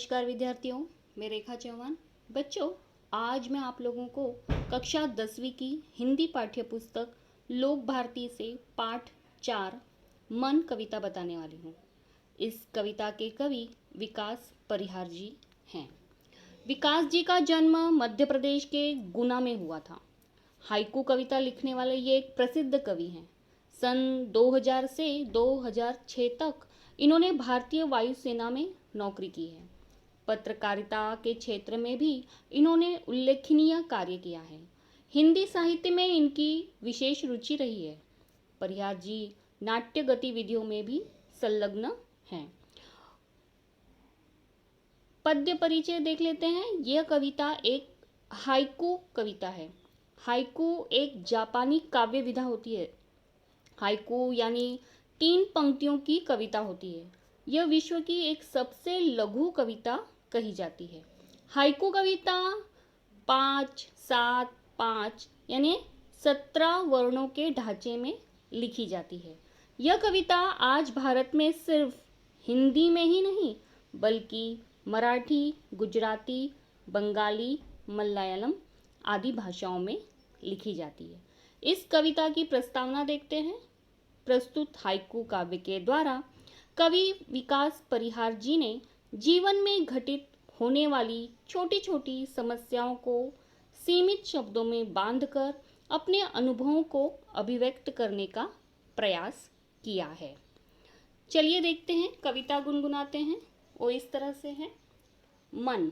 नमस्कार विद्यार्थियों, मैं रेखा चौहान। बच्चों, आज मैं आप लोगों को कक्षा 10वीं की हिंदी पाठ्य पुस्तक लोक भारती से पाठ 4 मन कविता बताने वाली हूँ। इस कविता के कवि विकास परिहार जी हैं। विकास जी का जन्म मध्य प्रदेश के गुना में हुआ था। हाइकू कविता लिखने वाले ये एक प्रसिद्ध कवि हैं। सन 2000 से 2006 तक इन्होंने भारतीय वायुसेना में नौकरी की है। पत्रकारिता के क्षेत्र में भी इन्होंने उल्लेखनीय कार्य किया है। हिंदी साहित्य में इनकी विशेष रुचि रही है। परिहार जी नाट्य गतिविधियों में भी संलग्न हैं। पद्य परिचय देख लेते हैं। यह कविता एक हाइकू कविता है। हाइकू एक जापानी काव्य विधा होती है। हाइकू यानी 3 पंक्तियों की कविता होती है। यह विश्व की एक सबसे लघु कविता कही जाती है। हाइकू कविता 5, 7, 5 यानी 17 वर्णों के ढांचे में लिखी जाती है। यह कविता आज भारत में सिर्फ हिंदी में ही नहीं बल्कि मराठी, गुजराती, बंगाली, मलयालम आदि भाषाओं में लिखी जाती है। इस कविता की प्रस्तावना देखते हैं। प्रस्तुत हाइकू काव्य के द्वारा कवि विकास परिहार जी ने जीवन में घटित होने वाली छोटी छोटी समस्याओं को सीमित शब्दों में बांधकर अपने अनुभवों को अभिव्यक्त करने का प्रयास किया है। चलिए देखते हैं, कविता गुनगुनाते हैं। वो इस तरह से है। मन।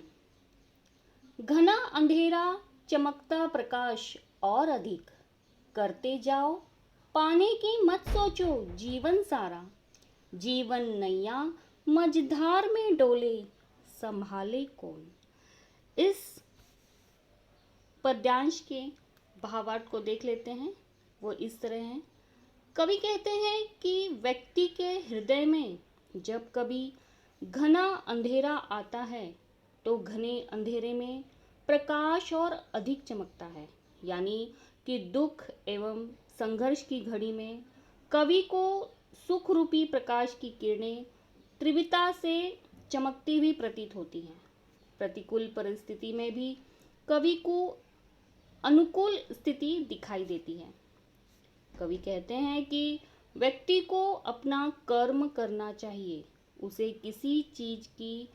घना अंधेरा, चमकता प्रकाश और अधिक करते जाओ, पाने की मत सोचो जीवन सारा। जीवन नैया मझधार में डोले, संभाले कौन। इस पद्यांश के भावार्थ को देख लेते हैं। वो इस तरह है। कवि कहते हैं कि व्यक्ति के हृदय में जब कभी घना अंधेरा आता है तो घने अंधेरे में प्रकाश और अधिक चमकता है। यानी कि दुख एवं संघर्ष की घड़ी में कवि को सुख रूपी प्रकाश की किरणें तीव्रता से चमकती हुई प्रतीत होती हैं। प्रतिकूल परिस्थिति में भी कवि को अनुकूल स्थिति दिखाई देती है। कवि कहते हैं कि व्यक्ति को अपना कर्म करना चाहिए, उसे किसी चीज की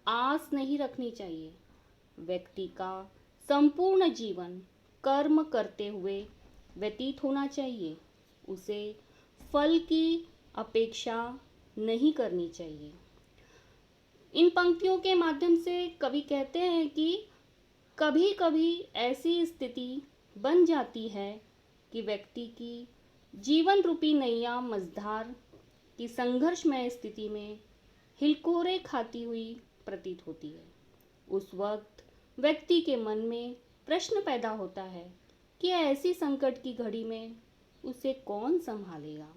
आस नहीं रखनी चाहिए। व्यक्ति का संपूर्ण जीवन कर्म करते हुए व्यतीत होना चाहिए, उसे फल की अपेक्षा नहीं करनी चाहिए। इन पंक्तियों के माध्यम से कवि कहते हैं कि कभी कभी ऐसी स्थिति बन जाती है कि व्यक्ति की जीवन रूपी नैया मझधार की संघर्षमय स्थिति में हिलकोरे खाती हुई प्रतीत होती है। उस वक्त व्यक्ति के मन में प्रश्न पैदा होता है कि ऐसी संकट की घड़ी में उसे कौन संभालेगा।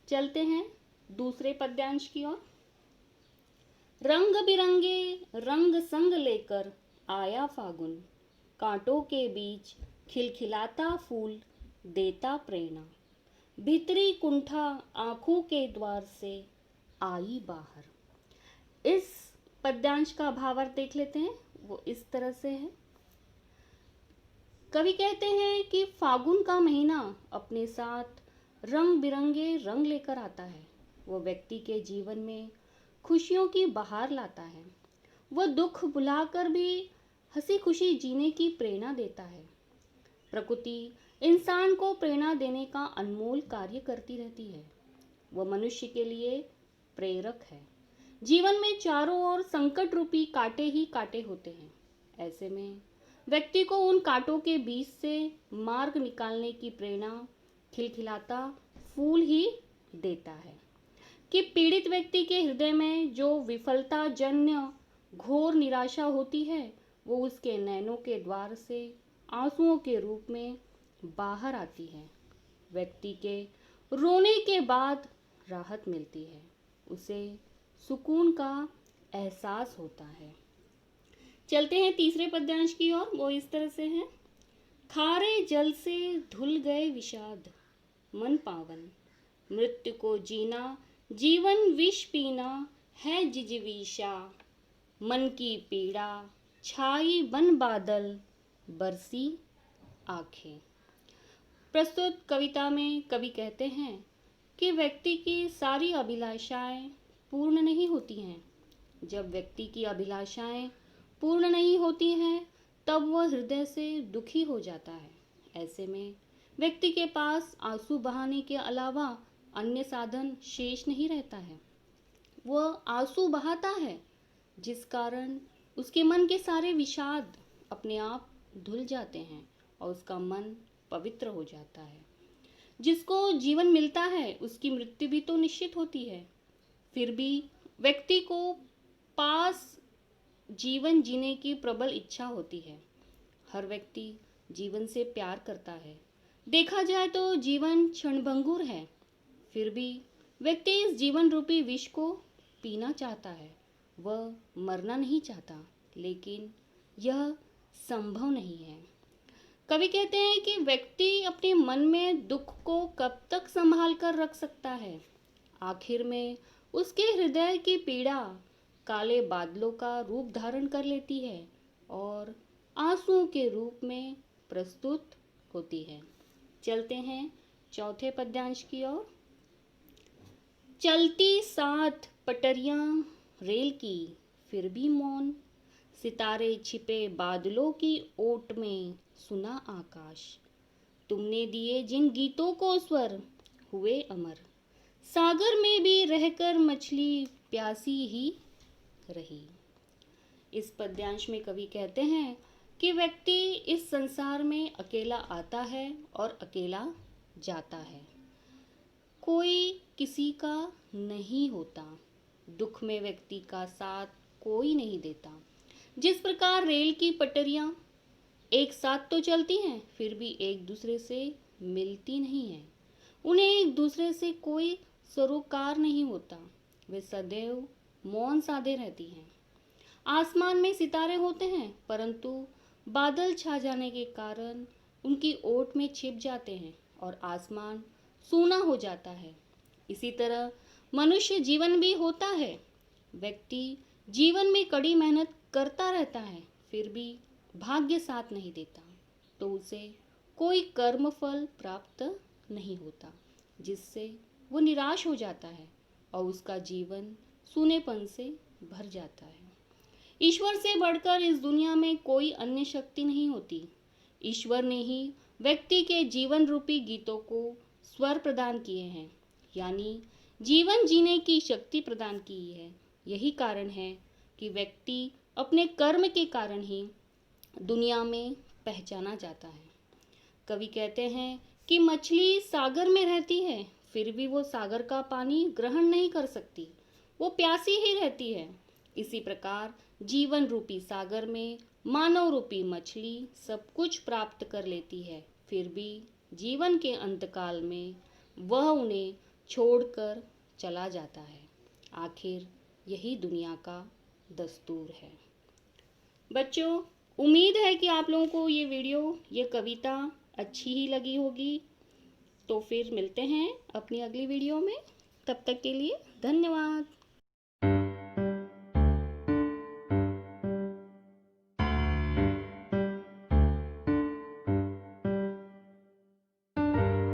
चलते हैं दूसरे पद्यांश की ओर। रंग बिरंगे रंग संग लेकर आया फागुन, कांटों के बीच खिलखिलाता फूल देता प्रेरणा। भीतरी कुंठा आंखों के द्वार से आई बाहर। इस पद्यांश का भावार्थ देख लेते हैं। वो इस तरह से है। कवि कहते हैं कि फागुन का महीना अपने साथ रंग बिरंगे रंग लेकर आता है। वो व्यक्ति के जीवन में खुशियों की बहार लाता है। वह दुख भुलाकर भी हंसी खुशी जीने की प्रेरणा देता है। प्रकृति इंसान को प्रेरणा देने का अनमोल कार्य करती रहती है। वह मनुष्य के लिए प्रेरक है। जीवन में चारों ओर संकट रूपी कांटे ही कांटे होते हैं। ऐसे में व्यक्ति को उन कांटों के बीच से मार्ग निकालने की प्रेरणा खिलखिलाता फूल ही देता है। कि पीड़ित व्यक्ति के हृदय में जो विफलता जन्य घोर निराशा होती है, वो उसके नैनों के द्वार से आंसुओं के रूप में बाहर आती है। व्यक्ति के रोने के बाद राहत मिलती है, उसे सुकून का एहसास होता है। चलते हैं तीसरे पद्यांश की ओर। वो इस तरह से है। खारे जल से धुल गए विषाद, मन पावन। मृत्यु को जीना जीवन विष पीना है जिजीविषा। मन की पीड़ा, छाई बन बादल, बरसी आंखें। प्रस्तुत कविता में कवि कहते हैं कि व्यक्ति की सारी अभिलाषाएं पूर्ण नहीं होती हैं। जब व्यक्ति की अभिलाषाएं पूर्ण नहीं होती हैं तब वह हृदय से दुखी हो जाता है। ऐसे में व्यक्ति के पास आंसू बहाने के अलावा अन्य साधन शेष नहीं रहता है। वह आंसू बहाता है जिस कारण उसके मन के सारे विषाद अपने आप धुल जाते हैं और उसका मन पवित्र हो जाता है। जिसको जीवन मिलता है उसकी मृत्यु भी तो निश्चित होती है, फिर भी व्यक्ति को पास जीवन जीने की प्रबल इच्छा होती है। हर व्यक्ति जीवन से प्यार करता है। देखा जाए तो जीवन क्षणभंगुर है, फिर भी व्यक्ति इस जीवन रूपी विष को पीना चाहता है। वह मरना नहीं चाहता, लेकिन यह संभव नहीं है। कवि कहते हैं कि व्यक्ति अपने मन में दुख को कब तक संभाल कर रख सकता है। आखिर में उसके हृदय की पीड़ा काले बादलों का रूप धारण कर लेती है और आंसुओं के रूप में प्रस्तुत होती है। चलते हैं चौथे पद्यांश की ओर। चलती साथ पटरियां रेल की, फिर भी मौन, सितारे छिपे बादलों की ओट में, सुना आकाश। तुमने दिए जिन गीतों को स्वर, हुए अमर। सागर में भी रहकर मछली प्यासी ही रही। इस पद्यांश में कवि कहते हैं कि व्यक्ति इस संसार में अकेला आता है और अकेला जाता है। कोई किसी का नहीं होता। दुख में व्यक्ति का साथ कोई नहीं देता। जिस प्रकार रेल की पटरियां एक साथ तो चलती हैं, फिर भी एक दूसरे से मिलती नहीं हैं। उन्हें एक दूसरे से कोई सरोकार नहीं होता। वे सदैव मौन साधे रहती हैं। आसमान में सितारे होते हैं, परंतु बादल छा जाने के कारण उनकी ओट में छिप जाते हैं और आसमान सूना हो जाता है। इसी तरह मनुष्य जीवन भी होता है। व्यक्ति जीवन में कड़ी मेहनत करता रहता है, फिर भी भाग्य साथ नहीं देता, तो उसे कोई कर्म फल प्राप्त नहीं होता, जिससे वो निराश हो जाता है और उसका जीवन सूनेपन से भर जाता है। ईश्वर से बढ़कर इस दुनिया में कोई अन्य शक्ति नहीं होती। ईश्वर ने ही व्यक्ति के जीवन रूपी गीतों को स्वर प्रदान किए हैं, यानी जीवन जीने की शक्ति प्रदान की है। यही कारण है कि व्यक्ति अपने कर्म के कारण ही दुनिया में पहचाना जाता है। कवि कहते हैं कि मछली सागर में रहती है, फिर भी वो सागर का पानी ग्रहण नहीं कर सकती, वो प्यासी ही रहती है। इसी प्रकार जीवन रूपी सागर में मानव रूपी मछली सब कुछ प्राप्त कर लेती है, फिर भी जीवन के अंतकाल में वह उन्हें छोड़कर चला जाता है। आखिर यही दुनिया का दस्तूर है। बच्चों, उम्मीद है कि आप लोगों को ये वीडियो, ये कविता अच्छी ही लगी होगी। तो फिर मिलते हैं अपनी अगली वीडियो में। तब तक के लिए धन्यवाद।